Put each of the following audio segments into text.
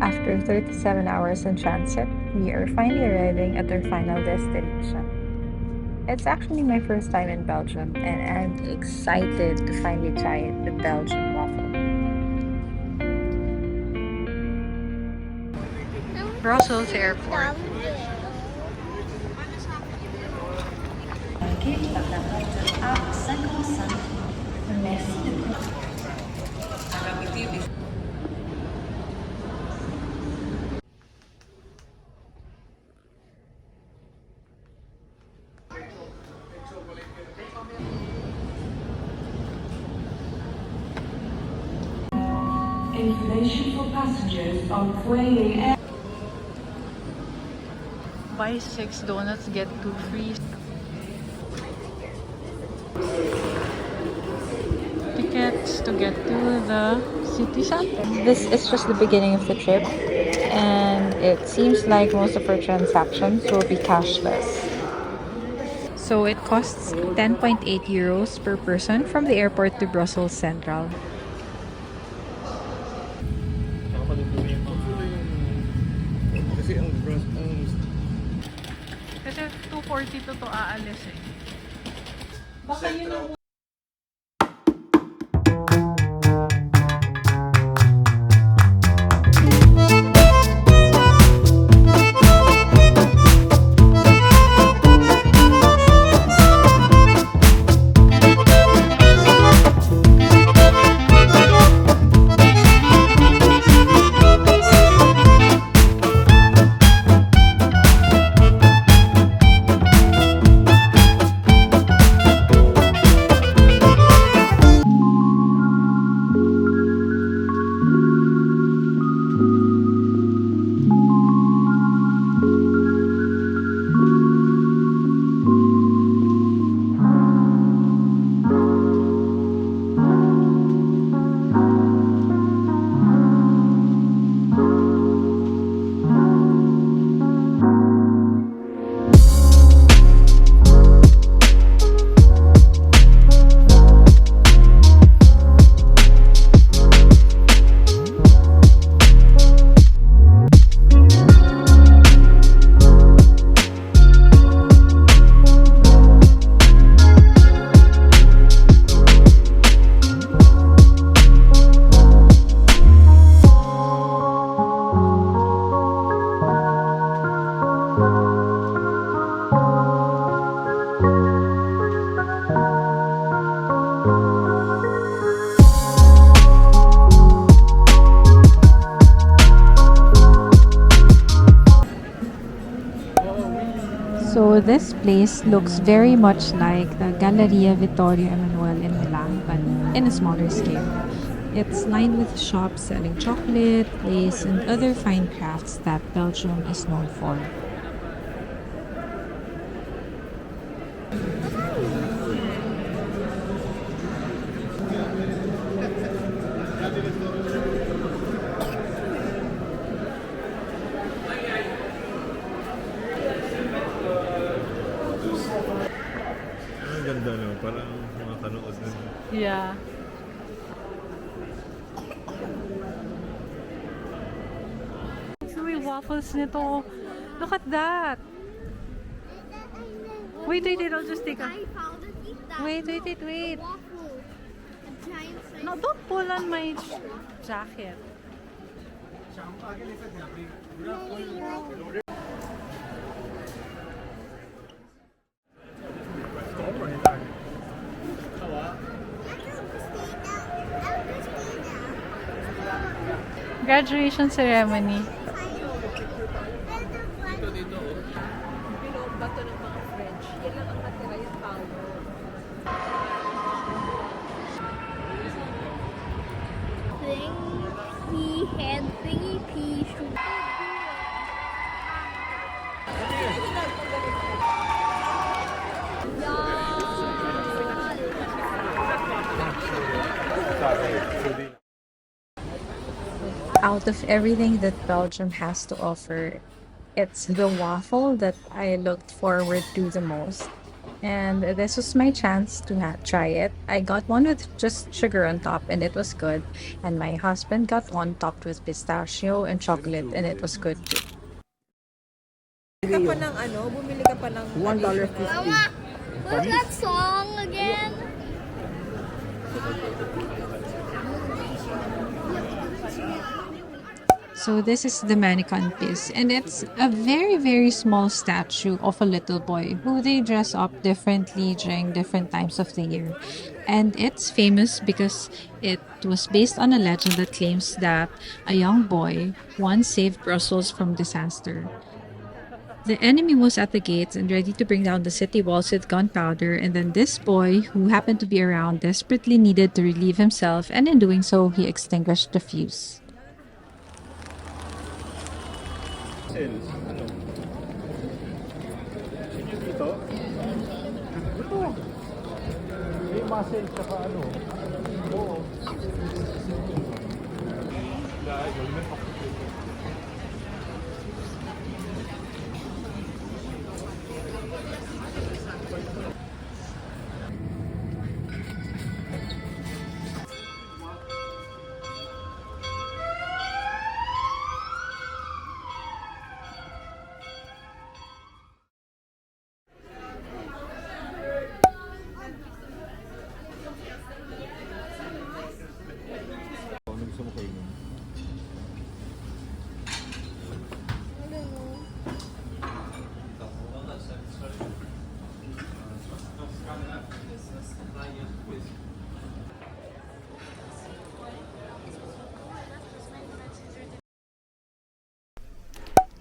After 37 hours in transit, we are finally arriving at our final destination. It's actually my first time in Belgium, and I'm excited to finally try the Belgian waffle. Brussels Airport. Information for passengers on Kuala Air. Buy 6 donuts, get 2 free. Tickets to get to the city center. This is just the beginning of the trip, and it seems like most of our transactions will be cashless. So it costs 10.8 euros per person from the airport to Brussels Central. Kasi 2:40 to aalis eh. Baka yun ang So this place looks very much like the Galleria Vittorio Emanuele in Milan, but in a smaller scale. It's lined with shops selling chocolate, lace, and other fine crafts that Belgium is known for. Ang ganda no, parang mga kanood na. Yeah. So may waffles nito. Look at that. Wait, I'll just take a... I found it. Eat that. Wait. Waffle. A giant size. No, don't pull on my jacket. Graduation ceremony. Thingy head, thingy pea shoe. Out of everything that Belgium has to offer, it's the waffle that I looked forward to the most. And this was my chance to try it. I got one with just sugar on top and it was good. And my husband got one topped with pistachio and chocolate and it was good too. Bumili ka pa ng $1.50. Mama, what's that song again? So this is the mannequin piece, and it's a very, very small statue of a little boy who they dress up differently during different times of the year. And it's famous because it was based on a legend that claims that a young boy once saved Brussels from disaster. The enemy was at the gates and ready to bring down the city walls with gunpowder, and then this boy, who happened to be around, desperately needed to relieve himself, and in doing so, he extinguished the fuse. Sales. Ano? Inyo dito? Ito. May muscle tsaka ano. Oo. Gusto mo kainin?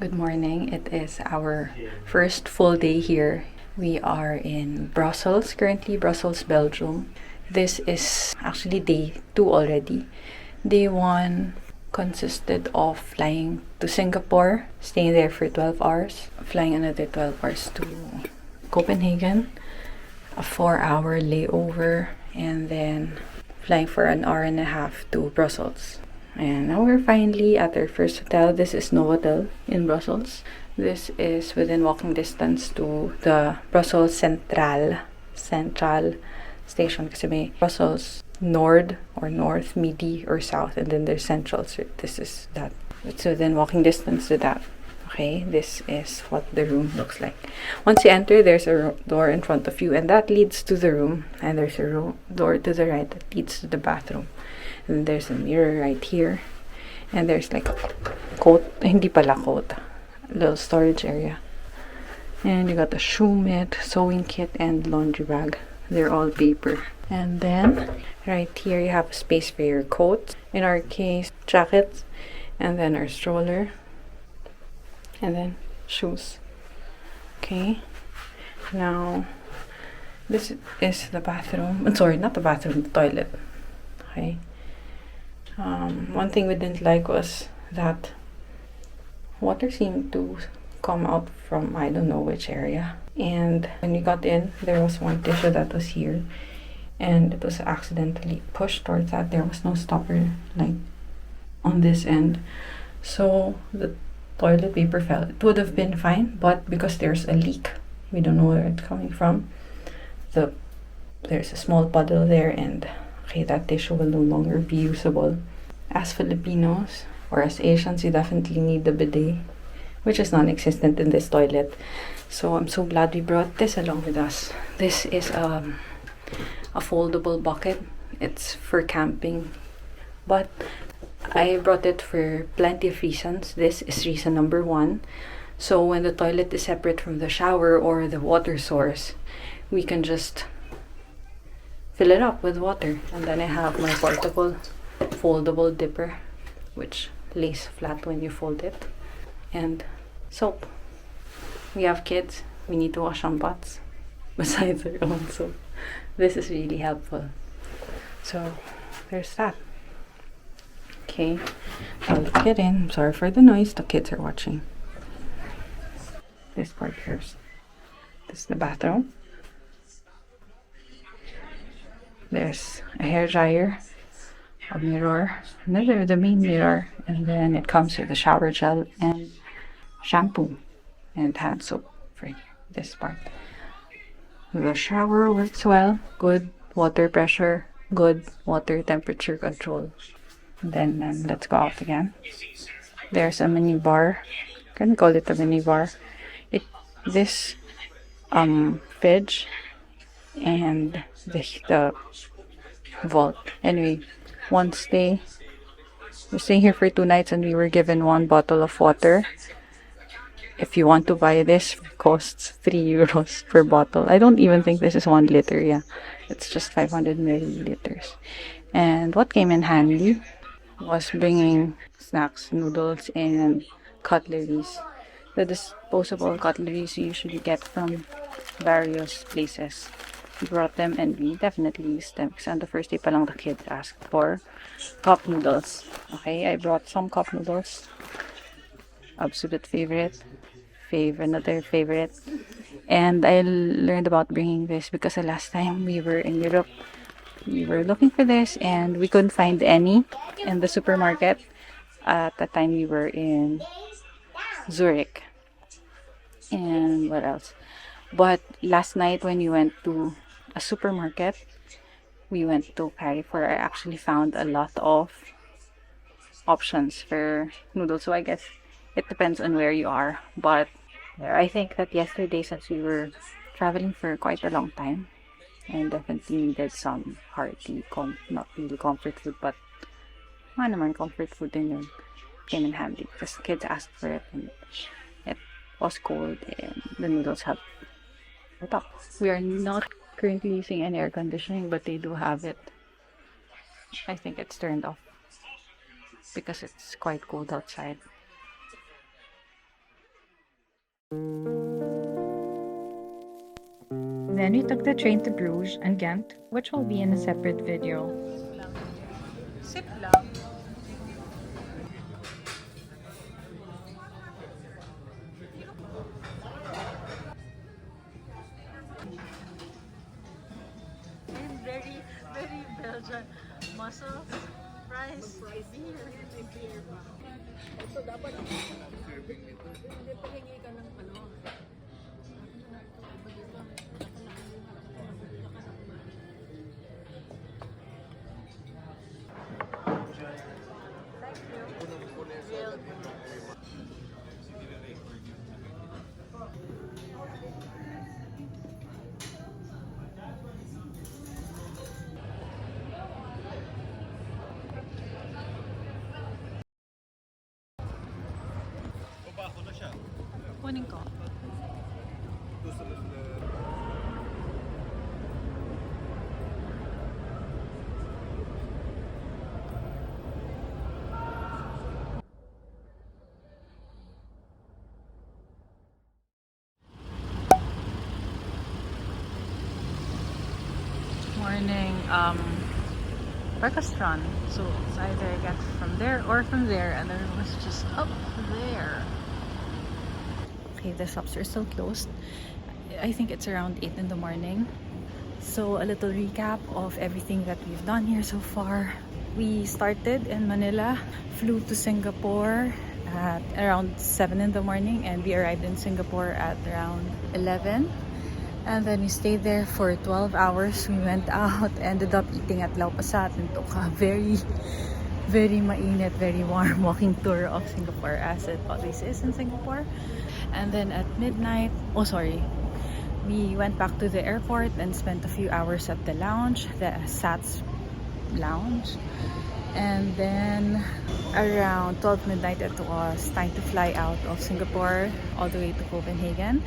Good morning. It is our first full day here. We are in Brussels, currently Brussels, Belgium. This is actually day 2 already. Day 1 consisted of flying to Singapore, staying there for 12 hours, flying another 12 hours to Copenhagen, a 4-hour layover, and then flying for an hour and a half to Brussels. And now we're finally at our first hotel. This is Novotel in Brussels. This is within walking distance to the Brussels Central station. Kasi may Brussels Nord or North, Midi or South, and then there's Central. So this is that. It's within walking distance to that. Okay, this is what the room looks like. Once you enter, there's a door in front of you, and that leads to the room. And there's a door to the right that leads to the bathroom. And there's a mirror right here. And there's like a coat, hindi pala coat, a little storage area. And you got the shoe mitt, sewing kit, and laundry bag. They're all paper. And then right here you have a space for your coat. In our case, jackets, and then our stroller, and then shoes. Okay. Now this is the bathroom. Sorry, not the bathroom, the toilet. Okay. One thing we didn't like was that water seemed to come out from I don't know which area. And when we got in, there was one tissue that was here, and it was accidentally pushed towards that. There was no stopper like on this end, so the toilet paper fell. It would have been fine, but because there's a leak, we don't know where it's coming from. There's a small puddle there, and okay, that tissue will no longer be usable. As Filipinos or as Asians, you definitely need the bidet, which is non-existent in this toilet. So I'm so glad we brought this along with us. This is a foldable bucket. It's for camping, but I brought it for plenty of reasons. This is reason number 1. So when the toilet is separate from the shower or the water source, we can just fill it up with water. And then I have my portable foldable dipper, which lays flat when you fold it, and soap. We have kids, we need to wash some pots besides our own soap. This is really helpful. So there's that. Okay, I'll get in. Sorry for the noise, the kids are watching. This part first. This is the bathroom. There's a hair dryer, a mirror, another the main mirror, and then it comes with a shower gel and shampoo and hand soap for this part. The shower works well. Good water pressure. Good water temperature control. Then let's go out again. There's a mini bar. Can call it a mini bar. This fridge and the vault. Anyway, we're staying here for 2 nights and we were given 1 bottle of water. If you want to buy this, it costs 3 euros per bottle. I don't even think this is 1 liter. Yeah, it's just 500 milliliters. And what came in handy was bringing snacks, noodles, and cutleries. The disposable cutleries you usually get from various places. We brought them and we definitely used them because on the first day pa lang the kids asked for cup noodles. Okay, I brought some cup noodles. Absolute favorite. Another favorite. And I learned about bringing this because the last time we were in Europe, we were looking for this and we couldn't find any in the supermarket. At the time we were in Zurich. And what else? But last night when we went to a supermarket, we went to Carrefour, I actually found a lot of options for noodles. So I guess it depends on where you are. But I think that yesterday, since we were traveling for quite a long time, and definitely needed some hearty, not really comfort food, but naman comfort food din yun, came in handy because kids asked for it and it was cold and the noodles have the top. We are not currently using any air conditioning, but they do have it. I think it's turned off because it's quite cold outside. Then we took the train to Bruges and Ghent, which will be in a separate video. Sip lang. And very, very Belgian mussels, fries, beer. So, dapat hindi pahingi ka ng ano. Kunin ko. Morning breakfast run. So it's either I get from there or from there, and there was just up there. Okay, the shops are still closed. I think it's around 8 in the morning. So a little recap of everything that we've done here so far. We started in Manila, flew to Singapore at around 7 in the morning, and we arrived in Singapore at around 11. And then we stayed there for 12 hours. We went out, ended up eating at Lau Pasat, and took a very, very mainit, very warm walking tour of Singapore, as it always is in Singapore. And then at midnight, we went back to the airport and spent a few hours at the lounge, the SATS lounge. And then around 12 midnight, it was time to fly out of Singapore all the way to Copenhagen.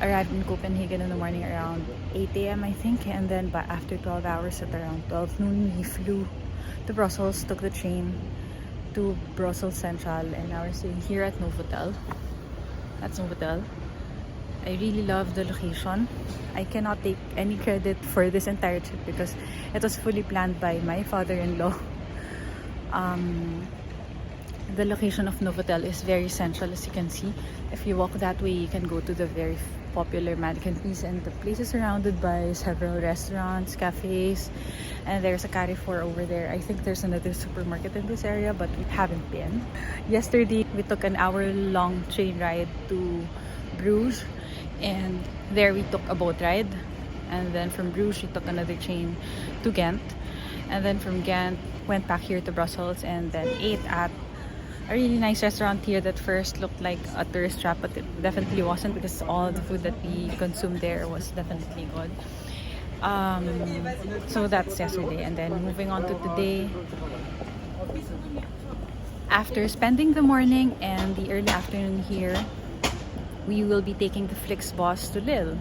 Arrived in Copenhagen in the morning around 8 a.m. I think, and then after 12 hours at around 12 noon, we flew to Brussels, took the train to Brussels Central, and now we're staying here at Novotel. That's Novotel. I really love the location. I cannot take any credit for this entire trip because it was fully planned by my father-in-law. The location of Novotel is very central, as you can see. If you walk that way, you can go to the very popular Mannequin Place, and the place is surrounded by several restaurants, cafes, and there's a Carrefour over there. I think there's another supermarket in this area, but we haven't been. Yesterday, we took an hour-long train ride to Bruges, and there we took a boat ride. and then from Bruges we took another train to Ghent, and then from Ghent went back here to Brussels, and then ate at a really nice restaurant here that first looked like a tourist trap, but it definitely wasn't, because all the food that we consumed there was definitely good. So that's yesterday, and then moving on to today. After spending the morning and the early afternoon here, we will be taking the Flixbus to Lille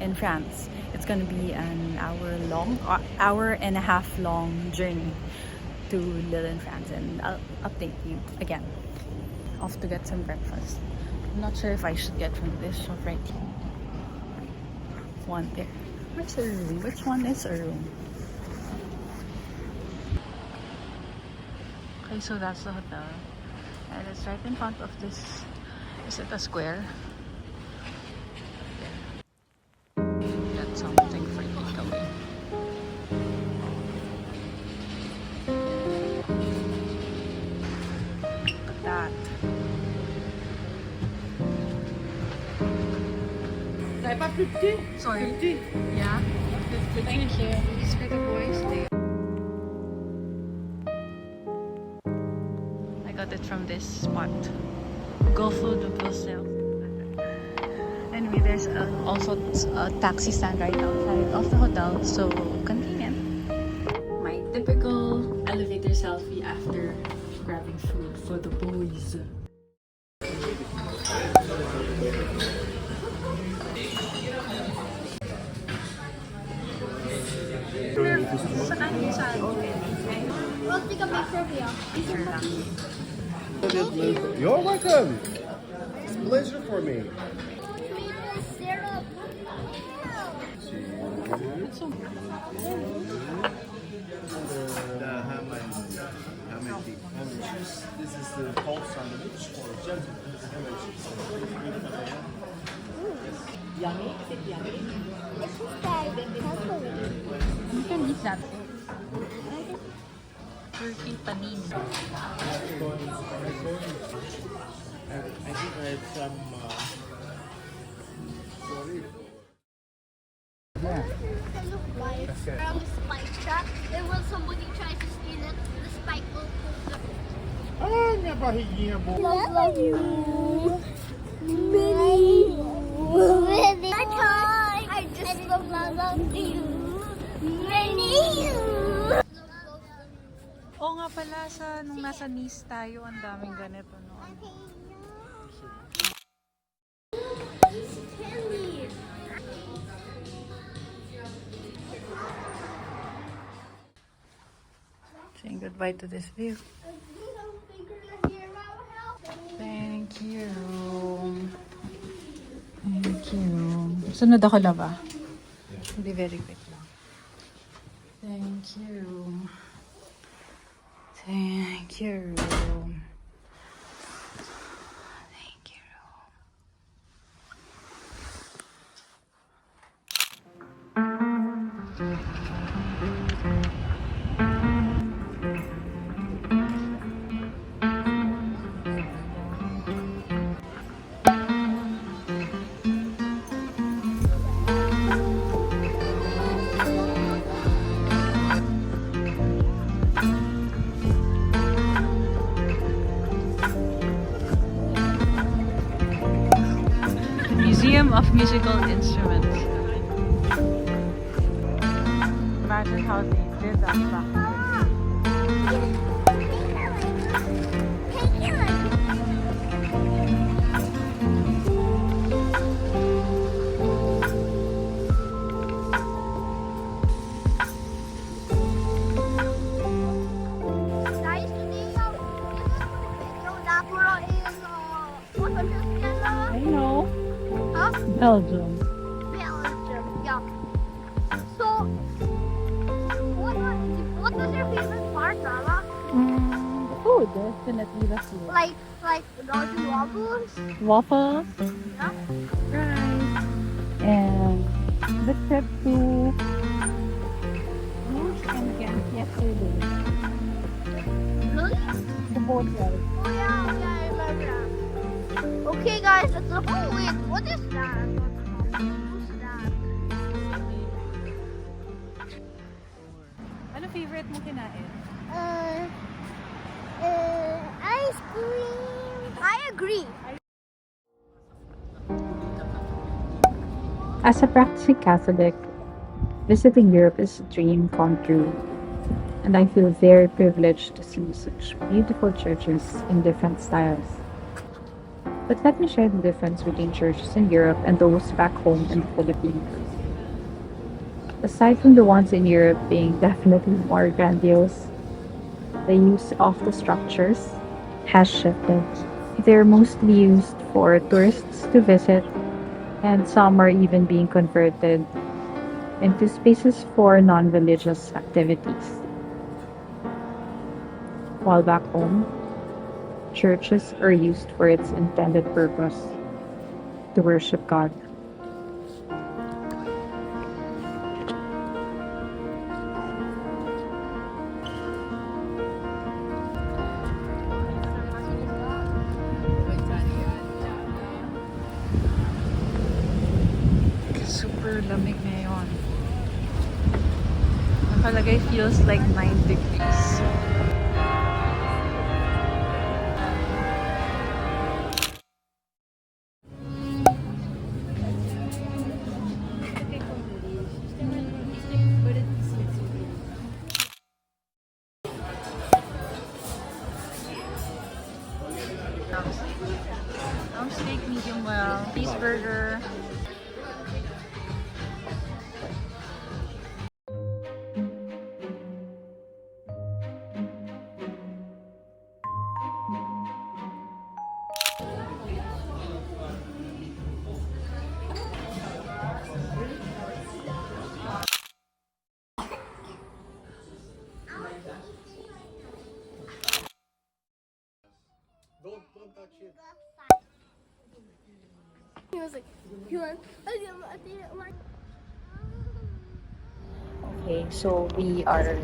in France. It's gonna be an hour and a half long journey to Lille in France, and I'll update you again. Off to get some breakfast. I'm not sure if I should get from this shop right here. One there. Where's a room? Which one is a room? Okay, so that's the hotel, and it's right in front of this. Is it a square? That's something for takeaway. Look at that. Sorry. 50. Yeah. 50. Thank you. These for the boys. I got it from this spot. Go food of yourself. Anyway, there's also a taxi stand right outside of the hotel, so convenient. My typical elevator selfie after grabbing food for the boys. Sa kanin saan? We'll take a picture of you. You're welcome. It's a pleasure for me. Syrup. This is the cold sandwich for gentlemen. Yummy? Is it yummy? It's just like You can eat that. Turkey panin. I think I had some. kind of like around the spike trap. And when somebody tries to steal it, the spike will pull the Ah, minha barriguinha boa. love you. Minnie. Minnie. I just love you. Minnie. Oo nga pala, nung nasa Nice tayo, ang daming ganito noon. Saying goodbye to this view. Thank you. Thank you. Sunod ako laba. Be very quick lang. Thank you. Thank you. Thank you. Museum of Musical Instruments. Imagine how they did that back then. Guys, today Napoli is what country is Canada? I know. Huh? Belgium. Belgium. Yeah. So, what was your favorite part, Lala? The food, definitely the food. Like Belgian waffles? Waffles, Yeah. rice, and the trip to Bruges and Ghent yesterday. Really? The boat ride. Oh yeah, I remember that. Okay, guys, let's look. Oh wait, what is that? What's that? favorite mo kinain? Ice cream. I agree. As a practicing Catholic, visiting Europe is a dream come true, and I feel very privileged to see such beautiful churches in different styles. But let me share the difference between churches in Europe and those back home in the Philippines. Aside from the ones in Europe being definitely more grandiose, the use of the structures has shifted. They're mostly used for tourists to visit, and some are even being converted into spaces for non religious activities. While back home, churches are used for its intended purpose to worship God. Super lamig ngayon. Nakalagay feels like 9 degrees. Steak medium well, cheeseburger. Don't touch it. He was like, you want? I didn't want. Okay, so we are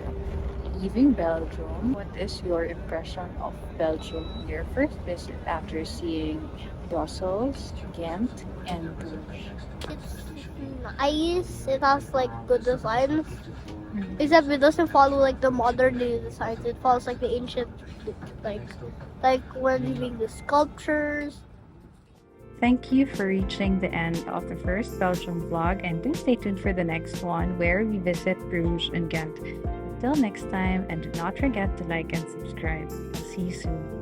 leaving Belgium. What is your impression of Belgium on your first visit after seeing Brussels, Ghent, and Bruges? It's nice. It has like good designs. Except it doesn't follow like the modern day designs. It follows like the ancient, like like when you make the sculptures. Thank you for reaching the end of the first Belgium vlog, and do stay tuned for the next one where we visit Bruges and Ghent. Until next time, and do not forget to like and subscribe. See you soon.